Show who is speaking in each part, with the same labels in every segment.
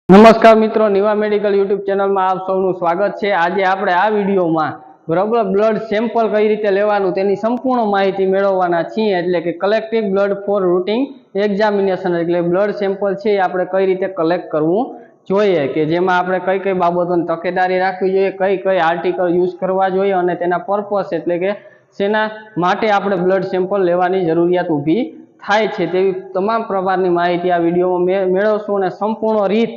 Speaker 1: નમસ્કાર મિત્રો, Niva medical YouTube ચેનલમાં આપ સૌનું સ્વાગત છે। આજે આપણે આ વિડીયોમાં બરાબર બ્લડ સેમ્પલ કઈ રીતે લેવાનું તેની સંપૂર્ણ માહિતી મેળવવાના છીએ। એટલે કે collective blood for routine examination, એટલે બ્લડ સેમ્પલ છે એ આપણે કઈ રીતે કલેક્ટ કરવું જોઈએ, કે જેમાં આપણે કઈ કઈ બાબતોની તકેદારી રાખવી જોઈએ, કઈ કઈ આર્ટિકલ યુઝ કરવા જોઈએ અને તેના પર્પસ એટલે કે શેના માટે આપણે બ્લડ સેમ્પલ લેવાની જરૂરિયાત ઊભી થાય છે તેવી તમામ પ્રકારની માહિતી આ વિડીયોમાં મેળવશું। અને સંપૂર્ણ રીત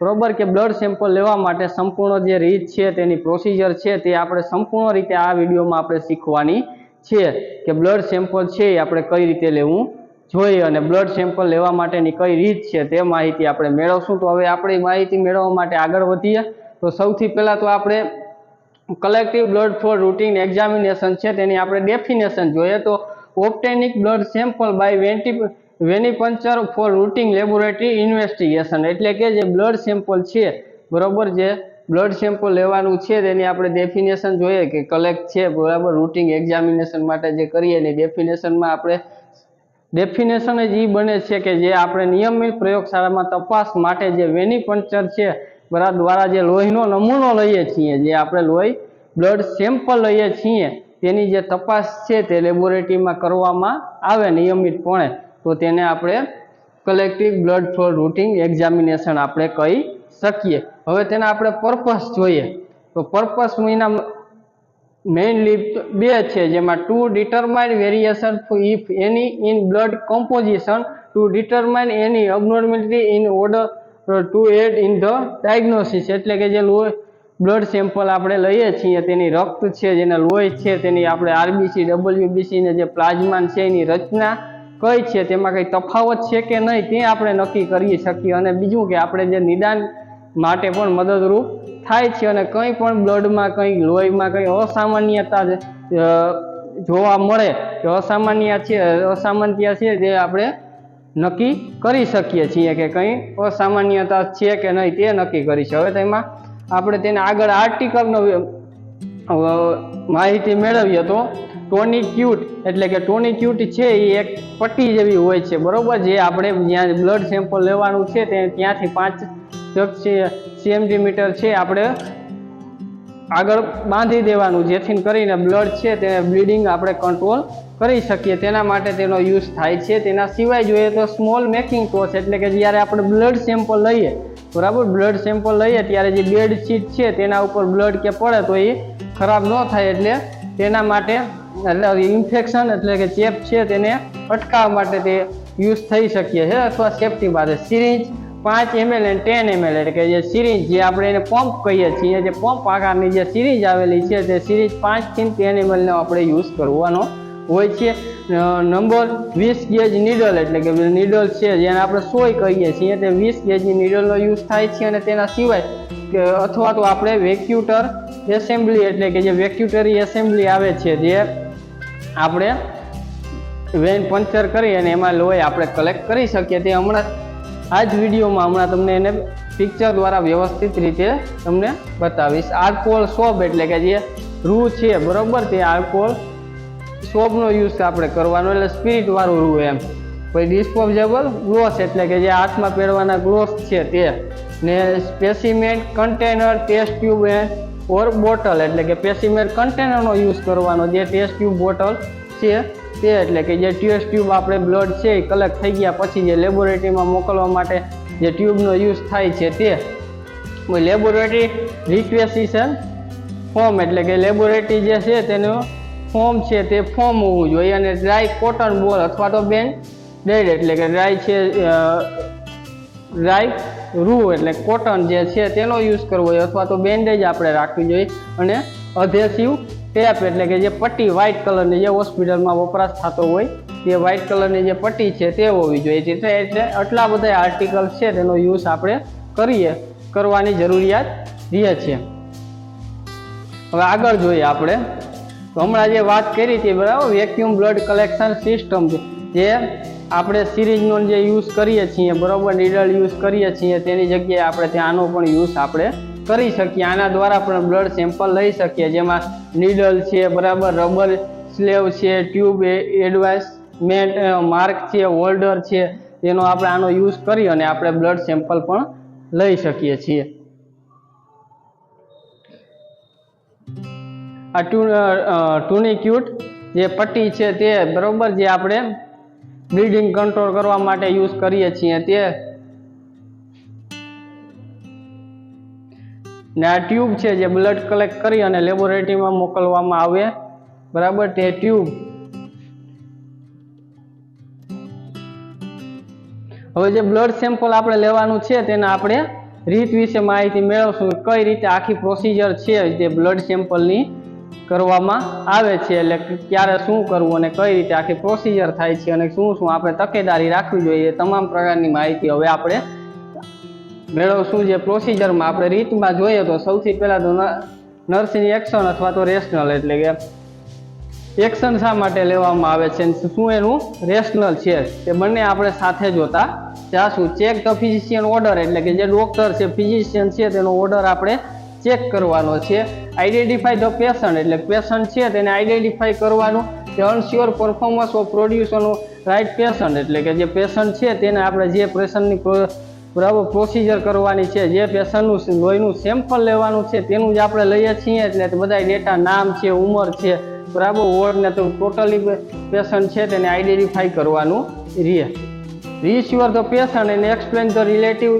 Speaker 1: બરોબર કે બ્લડ સેમ્પલ લેવા માટે સંપૂર્ણ જે રીત છે તેની પ્રોસિજર છે તે આપણે સંપૂર્ણ રીતે આ વિડીયોમાં આપણે શીખવાની છે કે બ્લડ સેમ્પલ છે એ આપણે કઈ રીતે લેવું જોઈએ અને બ્લડ સેમ્પલ લેવા માટેની કઈ રીત છે તે માહિતી આપણે મેળવશું। તો હવે આપણે માહિતી મેળવવા માટે આગળ વધીએ તો સૌથી પહેલા તો આપણે collective blood for routine examination છે તેની આપણે ડેફિનેશન જોઈએ તો obtaining blood sample by venipuncture for routine laboratory investigation, એટલે કે જે બ્લડ સેમ્પલ છે બરોબર, જે બ્લડ સેમ્પલ લેવાનું છે તેની આપણે ડેફિનેશન જોઈએ કે કલેક્ટ છે બરાબર રૂટીન એક્ઝામિનેશન માટે જે કરીએ એની ડેફિનેશનમાં આપણે ડેફિનેશન જ એ બને છે કે જે આપણે નિયમિત પ્રયોગશાળામાં તપાસ માટે જે વેનિપંચર છે બરાબર દ્વારા જે લોહીનો નમૂનો લઈએ છીએ, જે આપણે લોહી બ્લડ સેમ્પલ લઈએ છીએ તેની જે તપાસ છે તે લેબોરેટરીમાં કરવામાં આવે નિયમિતપણે, તો તેને આપણે collective blood for routine examination આપણે કહી શકીએ। હવે તેના આપણે પર્પસ જોઈએ તો પર્પસ મહિના મેઇનલી બે છે, જેમાં to determine variation if any in blood composition, to determine any abnormality in order to aid in the diagnosis, એટલે કે જે લોહી બ્લડ સેમ્પલ આપણે લઈએ છીએ તેની રક્ત છે જેને લોહી છે તેની આપણે આરબીસી ડબલ્યુબીસી ને જે પ્લાઝ્મા છે એની રચના કઈ છે, તેમાં કઈ તફાવત છે કે નહીં તે આપણે નક્કી કરી શકીએ। અને બીજું કે આપણે જે નિદાન માટે પણ મદદરૂપ થાય છે અને કંઈ પણ બ્લડમાં કંઈ લોહીમાં કંઈ અસામાન્યતા જોવા મળે કે અસામાન્ય છે તે આપણે નક્કી કરી શકીએ છીએ કે કંઈ અસામાન્યતા છે કે નહીં તે નક્કી કરી છે। હવે તેમાં આપણે તેને આગળ આર્ટિકલનો માહિતી મેળવીએ તો ટોનિક્યુટ, એટલે કે ટોનિક્યુટ છે એ એક પટ્ટી જેવી હોય છે બરોબર, જે આપણે જ્યાં બ્લડ સેમ્પલ લેવાનું છે ત્યાંથી 5 સેન્ટીમીટર છે આપણે આગળ બાંધી દેવાનું, જેથી કરીને બ્લડ છે તે બ્લીડિંગ આપણે કંટ્રોલ કરી શકીએ, તેના માટે તેનો યુઝ થાય છે। તેના સિવાય જોઈએ તો સ્મોલ મેકિંગ ટોચ, એટલે કે જ્યારે આપણે બ્લડ સેમ્પલ લઈએ બરાબર, બ્લડ સેમ્પલ લઈએ ત્યારે જે બેડ શીટ છે તેના ઉપર બ્લડ કે પડે તો એ ખરાબ ન થાય, એટલે તેના માટે એટલે ઇન્ફેક્શન એટલે કે ચેપ છે તેને અટકાવવા માટે તે યુઝ થઈ શકીએ છે અથવા સેફટી માટે। સિરિંજ 5 ml અને 10 ml, એટલે કે જે સિરિંજ જે આપણે એને પંપ કહીએ છીએ, જે પંપ આકારની જે સિરિંજ આવેલી છે તે સિરિંજ 5 થી 10 ml નો આપણે યુઝ કરવાનો હોય છે। નંબર 20 ગેજ નીડલ, એટલે કે નીડલ છે જેને આપણે સોય કહીએ છીએ તે 20 ગેજની નીડલનો યુઝ થાય છે। અને તેના સિવાય કે અથવા તો આપણે વેક્યુટર એસેમ્બલી, એટલે કે જે વેક્યુટરી એસેમ્બલી આવે છે જે આપણે વેન પંચર કરી અને એમાં લોહી આપણે કલેક્ટ કરી શકીએ, તે હમણાં આ જ વિડીયોમાં તમને એને પિક્ચર દ્વારા વ્યવસ્થિત રીતે તમને બતાવીશ। આલ્કોહોલ સોપ, એટલે કે જે રૂ છે બરોબર, તે આલ્કોહોલ સોપનો યુઝ આપણે કરવાનો, એટલે સ્પિરિટ વાળું રૂ એમ। પછી ડિસ્પોઝેબલ ગ્લોવ્સ, એટલે કે જે હાથમાં પહેરવાના ગ્લોવ્સ છે તે, ને સ્પેસિમેન કન્ટેનર, ટેસ્ટ ટ્યુબ ઓર બોટલ, એટલે કે સ્પેસિમેન કન્ટેનરનો યુઝ કરવાનો, જે ટેસ્ટ ટ્યુબ બોટલ છે તે, એટલે કે જે ટેસ્ટ ટ્યુબ આપણે બ્લડ છે એ કલેક્ટ થઈ ગયા પછી જે લેબોરેટરીમાં મોકલવા માટે જે ટ્યુબનો યુઝ થાય છે તે। લેબોરેટરી રિક્વેસિશન ફોર્મ, એટલે કે લેબોરેટરી જે છે તેનો ફોર્મ છે તે ફોર્મ હોવું જોઈએ। અને ડ્રાય કોટન બોલ અથવા તો બેન્ડેડ, એટલે કે ડ્રાય છે ડ્રાય રૂ એટલે કોટન જે છે તેનો યુઝ કરવો જોઈએ અથવા તો બેન્ડેજ આપણે રાખવી જોઈએ। અને અધેસિવ ટેપ, એટલે કે જે પટ્ટી વ્હાઇટ કલરની જે હોસ્પિટલમાં વપરાશ થતો હોય તે વ્હાઇટ કલરની જે પટ્ટી છે તે હોવી જોઈએ। એટલે આટલા બધા આર્ટિકલ છે તેનો યુઝ આપણે કરવાની જરૂરિયાત રહે છે। હવે આગળ જોઈએ આપણે તો હમણાં જે વાત કરી હતી બરાબર, વેક્યુમ બ્લડ કલેક્શન સિસ્ટમ, જે આપણે સિરિંજનો જે યુઝ કરીએ છીએ બરાબર, નીડલ યુઝ કરીએ છીએ તેની જગ્યાએ આપણે ત્યાંનો પણ યુઝ આપણે કરી શકીએ। આના દ્વારા પણ બ્લડ સેમ્પલ લઈ શકીએ, જેમાં નીડલ છે બરાબર, રબર સ્લેવ છે, ટ્યુબ એડવાન્સમેન્ટ માર્ક છે, હોલ્ડર છે, તેનો આપણે આનો યુઝ કરી અને આપણે બ્લડ સેમ્પલ પણ લઈ શકીએ છીએ. આ ટુનિક્યુટ જે પટ્ટી છે તે બરોબર જે આપણે બ્લીડિંગ કંટ્રોલ કરવા માટે યુઝ કરીએ છીએ તે, ને આ ટ્યુબ છે જે બ્લડ કલેક્ટ કરી અને લેબોરેટરીમાં મોકલવામાં આવે, બરાબર. તે ટ્યુબ હવે જે બ્લડ સેમ્પલ આપણે લેવાનું છે તેના આપણે રીત વિશે માહિતી મેળવશું, કઈ રીતે આખી પ્રોસિજર છે જે બ્લડ સેમ્પલની કરવામાં આવે છે, એટલે ક્યારે શું કરવું અને કઈ રીતે આખી પ્રોસિજર થાય છે અને શું શું આપણે તકેદારી રાખવી જોઈએ, તમામ પ્રકારની માહિતી હવે આપણે મેળવશું. જે પ્રોસિજરમાં આપણે રીતમાં જોઈએ તો સૌથી પહેલાં તો નર્સિંગ એક્શન અથવા તો રેશનલ, એટલે કે એક્શન શા માટે લેવામાં આવે છે, શું એનું રેશનલ છે, તે બંને આપણે સાથે જોતા જાશું. ચેક ધ ફિઝિશિયન ઓર્ડર, એટલે કે જે ડોક્ટર છે, ફિઝિશિયન છે, તેનો ઓર્ડર આપણે ચેક કરવાનો છે. આઈડેન્ટિફાઈ ધ પેશન્ટ, એટલે પેશન્ટ છે તેને આઈડેન્ટિફાઈ કરવાનું. જે અનશ્યોર પરફોર્મન્સ ઓફ પ્રોડ્યુસરનો રાઇટ પેશન્ટ, એટલે કે જે પેશન્ટ છે તેને આપણે જે પેશન્ટની બરાબર પ્રોસિજર કરવાની છે, જે પેશન્ટનું લોહીનું સેમ્પલ લેવાનું છે તેનું જ આપણે લઈએ છીએ. એટલે બધા ડેટા, નામ છે, ઉંમર છે, બરાબર, ઓળને તો ટોટલી પેશન્ટ છે તેને આઈડેન્ટિફાઈ કરવાનું રહે. Reassure the patient and explain the relative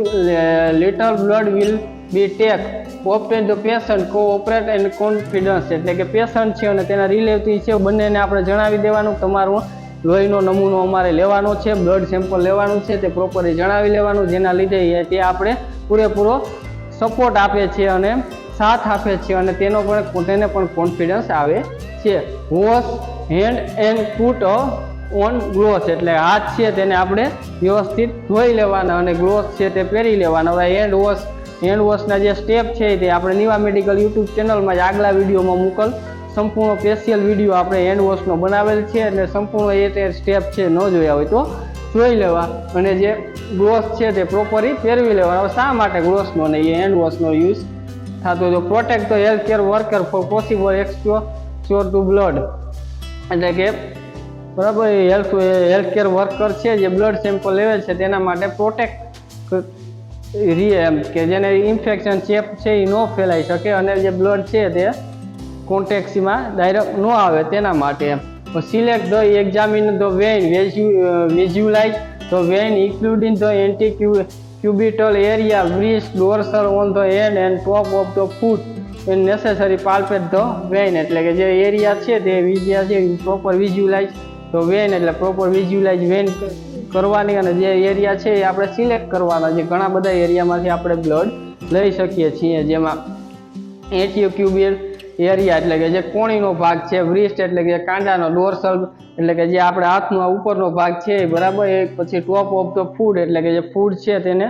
Speaker 1: little blood will be take obtain the patient cooperate and confidence, એટલે કે પેશન્ટ છે અને તેના રિલેટિવ છે બંનેને આપણે જણાવી દેવાનું તમારું લોહીનો નમૂનો અમારે લેવાનો છે, બ્લડ સેમ્પલ લેવાનું છે, તે પ્રોપરલી જણાવી લેવાનું, જેના લીધે તે આપણે પૂરેપૂરો સપોર્ટ આપે છે અને સાથ આપે છે અને તેને પણ કોન્ફિડન્સ આવે છે. Wash hand and put on gloves, એટલે હાથ છે તેને આપણે વ્યવસ્થિત ધોઈ લેવાના અને ગ્લોવ્સ છે તે પહેરી લેવાના. હવે હેન્ડ વોશના જે સ્ટેપ છે તે આપણે નિવા મેડિકલ યુટ્યુબ ચેનલમાં જ આગલા વિડીયોમાં સંપૂર્ણ સ્પેશિયલ વિડીયો આપણે હેન્ડ વોશનો બનાવેલ છે, એટલે સંપૂર્ણ એ સ્ટેપ છે ન જોયા હોય તો જોઈ લેવા. અને જે ગ્લોવ્સ છે તે પ્રોપરલી પહેરવી લેવાના. હવે શા માટે ગ્લોવ્સનો અને એ હેન્ડ વોશનો યુઝ થતો? તો protect the health care worker for possible exposure to blood, એટલે કે બરાબર હેલ્થ કેર વર્કર છે જે બ્લડ સેમ્પલ લેવે છે તેના માટે પ્રોટેક્ટ એમ કે જેને ઇન્ફેક્શન ચેપ છે એ ન ફેલાઈ શકે અને જે બ્લડ છે તે કોન્ટેક્ટમાં ડાયરેક્ટ ન આવે તેના માટે. Select the examine the vein, visualise the vein including the antecubital area, બ્રીસ, dorsal on the hand and top of the foot and necessary palpate the vein, એટલે કે જે એરિયા છે તે પ્રોપર વિઝ્યુલાઇઝ ધ વેઇન, એટલે proper visualise vein કરવાની અને જે એરિયા છે એ આપણે સિલેક્ટ કરવાના. જે ઘણા બધા એરિયામાંથી આપણે બ્લડ લઈ શકીએ છીએ, જેમાં એન્ટીક્યુબિટલ એરિયા એટલે કે જે કોણીનો ભાગ છે, બ્રીસ્ટ એટલે કે કાંડાનો, ડોર્સલ એટલે કે જે આપણે હાથનો ઉપરનો ભાગ છે બરાબર, એ પછી ટોપ ઓફ ધ ફૂટ એટલે કે જે ફૂડ છે તેને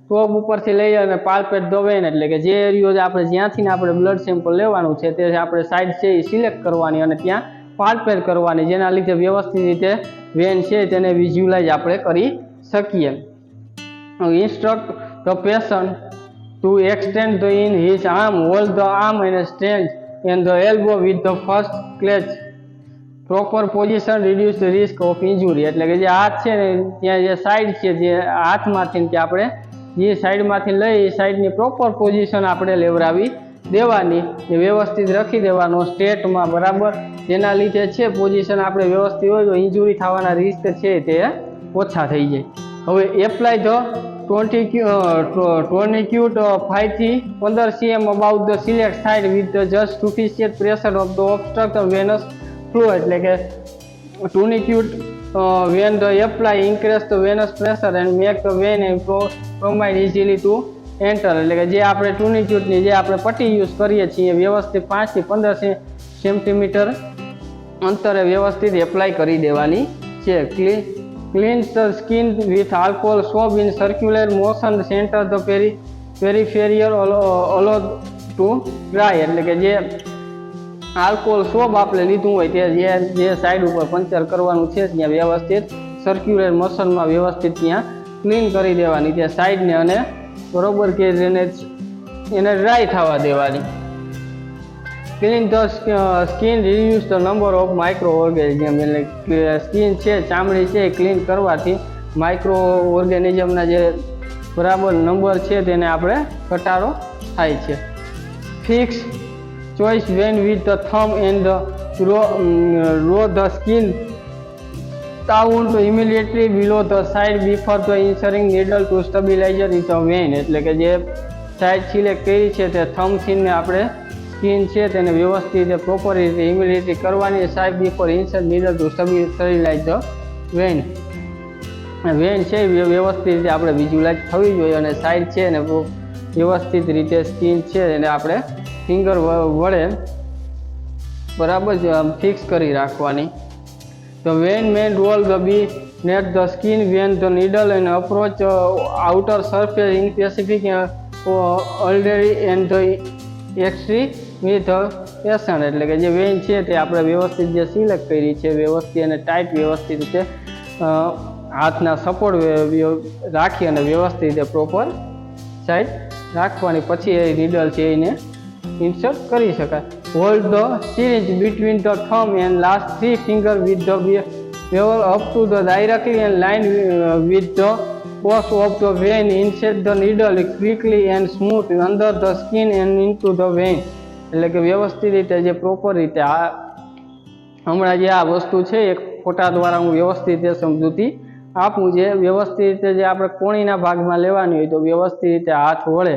Speaker 1: ટોપ ઉપરથી લઈ અને પાલ્પેટ ધ વેઇન, એટલે કે જે એરિયો આપણે જ્યાંથી આપણે બ્લડ સેમ્પલ લેવાનું છે તે આપણે સાઈડ છે એ સિલેક્ટ કરવાની અને ત્યાં પાલ્પેટ કરવાની, જેના લીધે વ્યવસ્થિત રીતે વેન છે તેને વિઝ્યુલાઇઝ આપણે કરી શકીએ. Instruct the patient two extend the in his arm, hold the arm and stretch and the elbow with the first clutch, proper position reduce the risk of injury, એટલે કે જે હાથ છે ને ત્યાં જે સાઈડ છે જે હાથમાંથી કે આપણે જે સાઈડમાંથી લઈ એ સાઈડની પ્રોપર પોઝિશન આપણે લેવડાવી દેવાની, એ વ્યવસ્થિત રાખી દેવાનો સ્ટેટમાં બરાબર, જેના લીધે છે પોઝિશન આપણે વ્યવસ્થિત હોય તો ઇન્જુરી થવાના રિસ્ક છે તે ઓછા થઈ જાય. હવે એપ્લાય ધ tourniquet 5 થી 15 cm above the select side with the just sufficient pressure of the obstruct the venous flow, એટલે કે tourniquet when the apply increase the venous pressure and make the vein and provide easily to enter, એટલે કે જે આપણે tourniquetની જે આપણે પટ્ટી use કરીએ છીએ વ્યવસ્થિત 5 થી 15 સેન્ટીમીટર અંતરે વ્યવસ્થિત એપ્લાય કરી દેવાની છે. Cleanse the skin with alcohol soap in circular motion, center the peripheral allow to dry, એટલે કે જે આલ્કોહોલ સોપ આપણે લીધું હોય તે જે સાઈડ ઉપર પંચર કરવાનું છે ત્યાં વ્યવસ્થિત સર્ક્યુલર મોશનમાં વ્યવસ્થિત ત્યાં ક્લીન કરી દેવાની ત્યાં સાઈડને અને બરોબર કે એને ડ્રાય થવા દેવાની. Clean the skin, reduce the number of micro organism, એટલે સ્કિન છે ચામડી છે ક્લીન કરવાથી માઇક્રો ઓર્ગેનિઝમના જે બરાબર નંબર છે તેને આપણે ઘટાડો થાય છે. Fix choice vein with the thumb and draw the skin down to immediately below the side before the inserting needle to stabilizer in the vein. એટલે કે જે સાઈડ સિલેક્ટ કરી છે તે થમ્બ ને આપણે સ્કિન છે તેને વ્યવસ્થિત રીતે પ્રોપર રીતે ઇમિડિએટલી કરવાની. Side before insert needle to stabilise the vein. Vein છે વ્યવસ્થિત રીતે આપણે વિઝ્યુલાઇઝ થવી જોઈએ અને સાઈડ છે ને વ્યવસ્થિત રીતે સ્કિન છે એને આપણે ફિંગર વડે બરાબર ફિક્સ કરી રાખવાની. The vein main roll the bee net the skin when the needle and approach outer surface in specific already and the extreme with the patient. એટલે કે જે વેન છે તે આપણે વ્યવસ્થિત જે સિલેક્ટ કરી છે વ્યવસ્થિત અને ટાઈટ વ્યવસ્થિત રીતે હાથના સપોર્ટ રાખી અને વ્યવસ્થિત રીતે પ્રોપર સાઈડ રાખવાની. પછી એ નીડલ છે એને ઇન્સર્ટ કરી શકાય. Hold the syringe between the thumb and last 3 fingers with the bevel up to the directly and line with the course of the vein. Insert the needle quickly and smooth under the skin and into the vein. એટલે કે વ્યવસ્થિત રીતે જે proper રીતે આ હમણાં જે આ વસ્તુ છે એક ફોટા દ્વારા હું વ્યવસ્થિત રીતે સમજૂતી આપું. જે વ્યવસ્થિત રીતે જે આપણે કોણીના ભાગમાં લેવાની હોય તો વ્યવસ્થિત રીતે હાથ વડે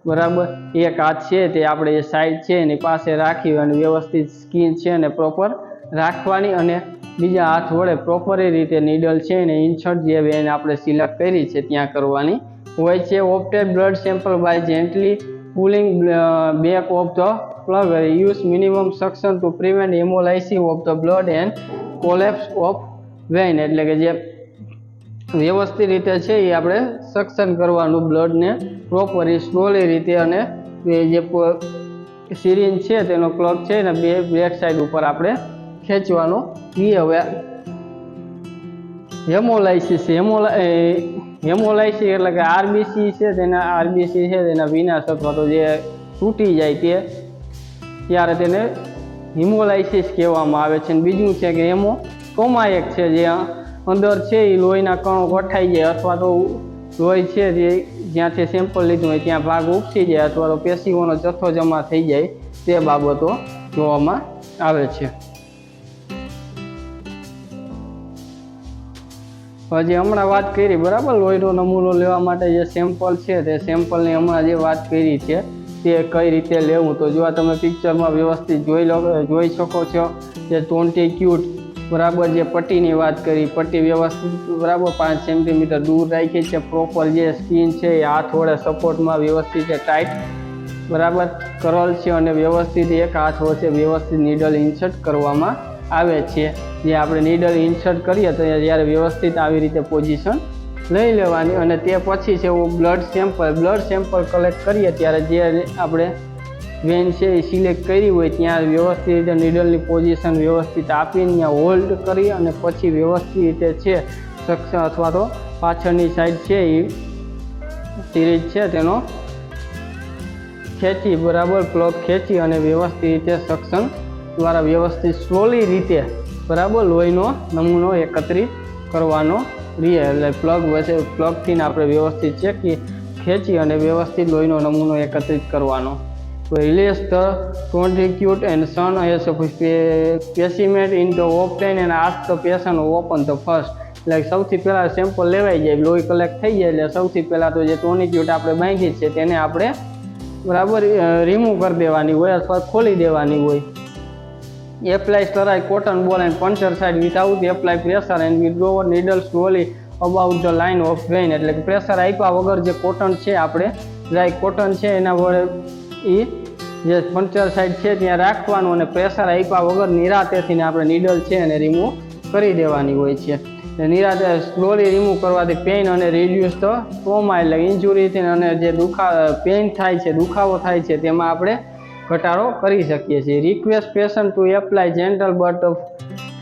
Speaker 1: બરાબર એક હાથ છે તે આપણે જે સાઈડ છે એની પાસે રાખી અને વ્યવસ્થિત સ્કિન છે એને પ્રોપર રાખવાની અને બીજા હાથ વડે પ્રોપર રીતે નીડલ છે એને ઇન્સર્ટ જે વેન આપણે સિલેક્ટ કરી છે ત્યાં કરવાની હોય છે. Obtain blood sample by gently pulling back of the plug. Use minimum suction to prevent hemolysis of the blood and collapse of vein. એટલે કે જે વ્યવસ્થિત રીતે છે એ આપણે સક્શન કરવાનું બ્લડને પ્રોપરલી સ્લોલી રીતે અને જે સિરિંજ છે તેનો પ્લગ છે ને બેક સાઈડ ઉપર આપણે ખેંચવાનો. એ હવે હેમોલાઇસિસ એટલે કે આરબીસી છે તેના વિનાશ અથવા તો જે તૂટી જાય તે ત્યારે તેને હિમોલાઇસિસ કહેવામાં આવે છે. બીજું છે કે હેમોટોમા એક છે જે અંદર છે એ લોહીના કણો ગઠાઈ જાય અથવા તો લોહી છે જે જ્યાંથી સેમ્પલ લીધું હોય ત્યાં ભાગ ઉપસી જાય અથવા તો પેશીઓનો જથ્થો જમા થઈ જાય તે બાબતો જોવામાં આવે છે. હજી હમણાં વાત કરી બરાબર લોહીનો નમૂનો લેવા માટે જે સેમ્પલ છે તે સેમ્પલની હમણાં જે વાત કરી છે તે કઈ રીતે લેવું તો જો તમે પિક્ચરમાં વ્યવસ્થિત જોઈ શકો છો. જે ટોન્ટિક્યુટ બરાબર જે પટ્ટીની વાત કરી પટ્ટી વ્યવસ્થિત બરાબર 5 સેન્ટીમીટર દૂર રાખી છે. પ્રોપર જે સ્કિન છે એ હાથ વડે સપોર્ટમાં વ્યવસ્થિત ટાઈટ બરાબર કરેલ છે અને વ્યવસ્થિત એક હાથ વચ્ચે વ્યવસ્થિત નીડલ ઇન્સર્ટ કરવામાં આવે છે. જે આપણે નીડલ ઇન્સર્ટ કરીએ તો જ્યારે વ્યવસ્થિત આવી રીતે પોઝિશન લઈ લેવાની અને તે પછી છે એવું બ્લડ સેમ્પલ કલેક્ટ કરીએ ત્યારે જે આપણે વેન છે એ સિલેક્ટ કરી હોય ત્યાં વ્યવસ્થિત રીતે નીડલની પોઝિશન વ્યવસ્થિત આપીને ત્યાં હોલ્ડ કરી અને પછી વ્યવસ્થિત રીતે છે સક્શન અથવા તો પાછળની સાઈડ છે એ સિરીજ છે તેનો ખેંચી બરાબર પ્લગ ખેંચી અને વ્યવસ્થિત રીતે સક્શન દ્વારા વ્યવસ્થિત સ્લોલી રીતે બરાબર લોહીનો નમૂનો એકત્રિત કરવાનો રહે. એટલે પ્લગથી આપણે વ્યવસ્થિત ખેંચી અને વ્યવસ્થિત લોહીનો નમૂનો એકત્રિત કરવાનો. Release the tourniquet and son as a specimen in the obtain and ask the patient to open the first. એટલે સૌથી પહેલાં સેમ્પલ લેવાઈ જાય લોહી કલેક્ટ થઈ જાય એટલે સૌથી પહેલાં તો જે ટોર્નિક્યુટ આપણે બાંધી છે તેને આપણે બરાબર રિમૂવ કરી દેવાની હોય અથવા ખોલી દેવાની હોય. Apply sterile cotton ball and puncture side without apply pressure and withdraw needle slowly about the line of vein. એટલે કે પ્રેશર આપ્યા વગર જે કોટન છે આપણે ડ્રાય કોટન છે એના વડે એ જે પંચર સાઈડ છે ત્યાં રાખવાનું અને પ્રેશર આપ્યા વગર નિરાતેથી આપણે નીડલ છે એને રિમૂવ કરી દેવાની હોય છે. નિરાતે સ્લોલી રિમૂવ કરવાથી પેઇન અને રિડ્યુસ ધ ટ્રોમા એટલે ઇન્જુરીથી અને જે પેઇન થાય છે દુખાવો થાય છે તેમાં આપણે ઘટાડો કરી શકીએ છીએ. Request patient to apply gentle but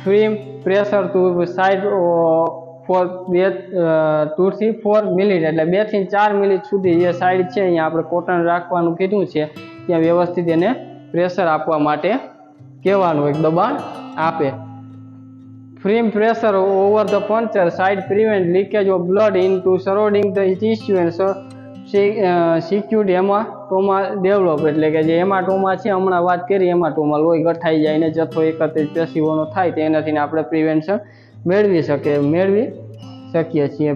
Speaker 1: free pressure to side for 2 થી 4 મિનિટ એટલે 2 થી 4 મિનિટ સુધી જે સાઈડ છે અહીંયા આપણે કોટન રાખવાનું કીધું છે ત્યાં વ્યવસ્થિત એને પ્રેશર આપવા માટે કહેવાનું એક દબાણ આપે. Firm pressure over the puncture site prevent leakage of blood into surrounding the tissue and secured hematoma develop. એટલે કે જે હેમાટોમા છે હમણાં વાત કરી હેમાટોમા લોહી ગઠાઈ જાય ને જથ્થો એકત્રિત પેશીઓનો થાય તેનાથી આપણે પ્રિવેન્શન મેળવી શકીએ છીએ.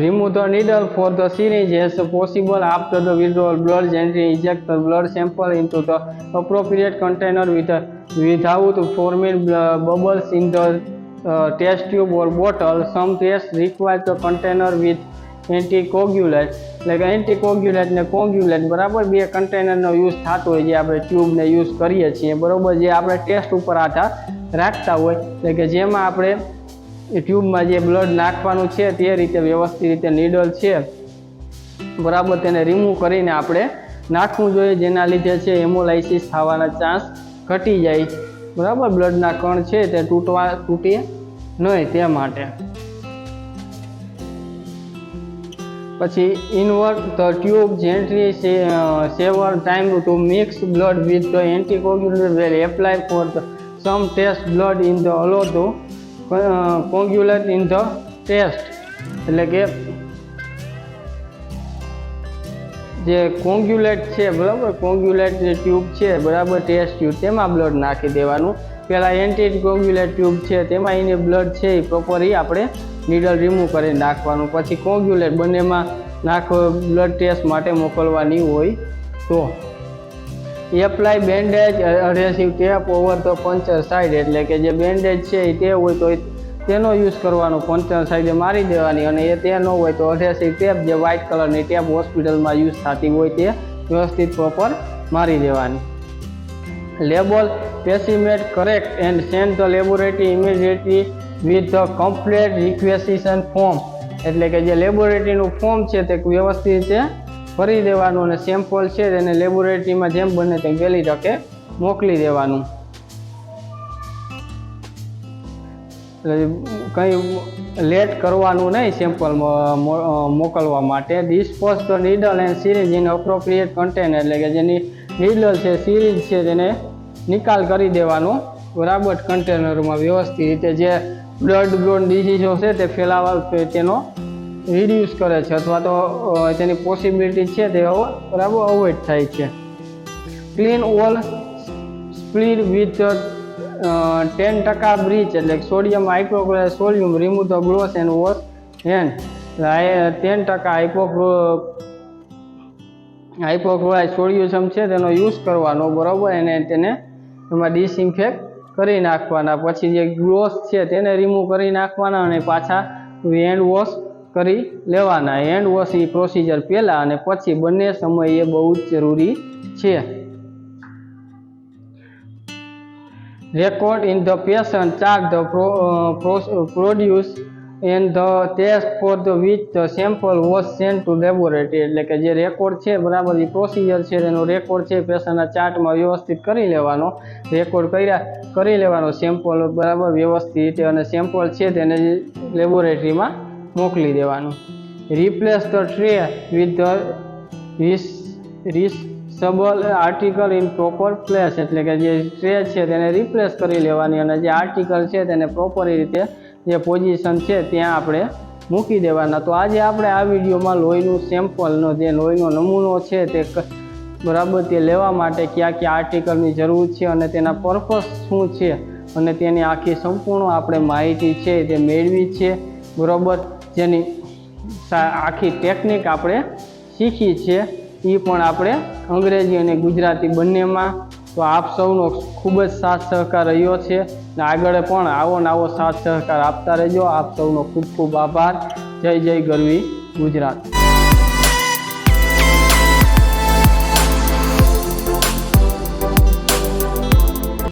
Speaker 1: Remove the needle for the syringe as possible after the withdrawal. Blood gently inject the blood sample into the appropriate container without forming bubbles in the test tube or bottle. Some tests require the container with anticoagulant. એટલે કે એન્ટીકોગ્યુલેટ ને કોગ્યુલેટ બરાબર બે કન્ટેનરનો use થતો હોય જે આપણે ટ્યુબને use કરીએ છીએ બરાબર જે આપણે ટેસ્ટ ઉપર આધાર રાખતા હોય એટલે કે જેમાં આપણે ટ્યુબમાં જે બ્લડ નાખવાનું છે તે રીતે વ્યવસ્થિત રીતે નીડલ છે બરાબર તેને રિમૂવ કરીને આપણે નાખવું જોઈએ જેના લીધે છે હેમોલાઇસિસ થવાના ચાન્સ ઘટી જાય બરાબર બ્લડના કણ છે તે તૂટે નહીં તે માટે. પછી invert the tube gently several time to mix blood with the anticoagulant well apply for the some test blood in the allow the coagulate in the test. એટલે કે જે કોગ્યુલેટ છે બરાબર કોગ્યુલેટ જે ટ્યુબ છે બરાબર ટેસ્ટ ટ્યુબ તેમાં બ્લડ નાખી દેવાનું. પહેલાં એન્ટીકોગ્યુલેટ ટ્યુબ છે તેમાં એને બ્લડ છે એ પ્રોપરલી આપણે નીડલ રિમૂવ કરી નાખવાનું. પછી કોગ્યુલેટ બંનેમાં બ્લડ ટેસ્ટ માટે મોકલવાની હોય તો apply bandage adhesive tape over the puncture site. એટલે કે જે બેન્ડેજ છે એ તે હોય તો તેનો યુઝ કરવાનો પંચર સાઇડે મારી દેવાની અને એ તે ન હોય તો અડહેસિવ ટેપ જે વ્હાઇટ કલરની ટેપ હોસ્પિટલમાં યુઝ થતી હોય તે વ્યવસ્થિત પ્રોપર મારી દેવાની. Label specimen correct and send the laboratory immediately with the complete requisition form. એટલે કે જે લેબોરેટરીનું ફોર્મ છે તે વ્યવસ્થિત રીતે ભરી દેવાનું અને સેમ્પલ છે તેને લેબોરેટરીમાં જેમ બને તેમ વહેલી તકે મોકલી દેવાનું. કંઈ લેટ કરવાનું નહીં સેમ્પલ મોકલવા માટે. Dispose the needle and syringe in appropriate container. એટલે કે જેની નીડલ છે સિરિંજ છે તેને નિકાલ કરી દેવાનો બરાબર કન્ટેનરમાં વ્યવસ્થિત રીતે. જે બ્લડ બોર્ન ડિસીઝો છે તે ફેલાવા તેનો રિડ્યુસ કરે છે અથવા તો તેની પોસિબિલિટી છે તે બરાબર અવોઇડ થાય છે. Clean all spilled with 10% bleach. એટલે sodium hypochlorite solution remove the gloves and wash hand. 10% hypochlorite solution છે તેનો યુઝ કરવાનો બરાબર અને તેને એમાં ડિસઇન્ફેક્ટ કરી નાખવાના. પછી જે ગ્લોસ છે તેને રિમૂવ કરી નાખવાના અને પાછા હેન્ડ વોશ કરી લેવાના. હેન્ડ વોશ એ પ્રોસિજર પહેલાં અને પછી બંને સમયે બહુ જ જરૂરી છે. Record in the patient chart the produce and the test for the which the sample was sent to laboratory. એટલે કે જે રેકોર્ડ છે બરાબર એ પ્રોસિજર છે તેનો રેકોર્ડ છે પેશન્ટના ચાર્ટમાં વ્યવસ્થિત કરી લેવાનો. રેકોર્ડ કરી લેવાનો સેમ્પલ બરાબર વ્યવસ્થિત રીતે અને સેમ્પલ છે તેને લેબોરેટરીમાં મોકલી દેવાનું. Replace the tray with the reusable article in proper place. એટલે કે જે ટ્રે છે તેને રિપ્લેસ કરી લેવાની અને જે આર્ટિકલ છે તેને પ્રોપર રીતે જે પોઝિશન છે ત્યાં આપણે મૂકી દેવાના. તો આજે આપણે આ વિડીયોમાં લોહીનું સેમ્પલનો જે લોહીનો નમૂનો છે તે બરાબર તે લેવા માટે કયા કયા આર્ટિકલની જરૂર છે અને તેના પર્પસ શું છે અને તેની આખી સંપૂર્ણ આપણે માહિતી છે તે મેળવી છે બરાબર. જેની આખી ટેકનિક આપણે શીખી છે એ પણ આપણે અંગ્રેજી અને ગુજરાતી બંનેમાં. તો આપ સૌનો ખૂબ જ સાથ સહકાર રહ્યો છે અને આગળ પણ આવો સાથ સહકાર આપતા રહેજો. આપ સૌનો ખૂબ ખૂબ આભાર. જય જય ગરવી ગુજરાત.